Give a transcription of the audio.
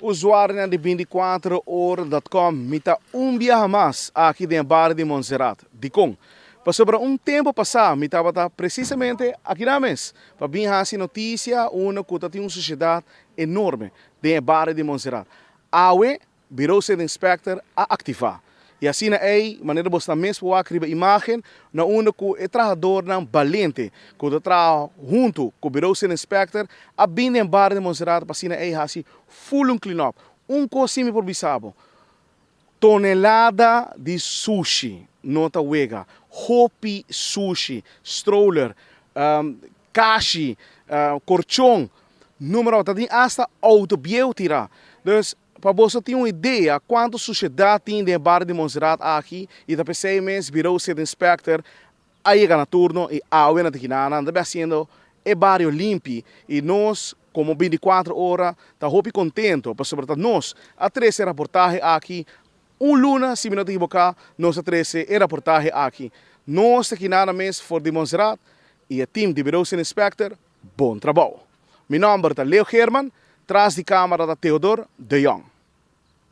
usuário de 24horas.com mita viaje mais aqui dentro do bairro de Montserrat, de Com. Para sobre tempo passado, me estava precisamente aqui na mesa, para vir essa notícia, que tem uma sociedade enorme dentro do bairro de Montserrat. Awe, Bureau de Inspector, a ativar. E assim é a maneira de você mesmo escrever imagem na que é trabalhador valente, que trabalha junto com o Bureau de Inspector, a bem em bairro de Montserrat, para assim é assim full clean-up, coisa improvisável. Tonelada de sushi, nota wega, hopi sushi, stroller, kashi, corchão, número, tem hasta autobiotira. Dus, para você ter uma ideia quanto sociedade tem de bairro de Montserrat aqui, e da PCMS, Bureau de Inspector, aí na turno, e a uena de Quinana, anda fazendo é bairro limpo, e nós, como 24 horas, estamos muito contentes, para sobretudo nós, a 13 reportagem aqui, luna, se me não equivocar, nós a 13 reportagem aqui. Nós aqui na mesa for de Montserrat, e o time de Bureau de Inspector, bom trabalho. Meu nome é Leo Herman, atrás de câmera da Theodor de Jong.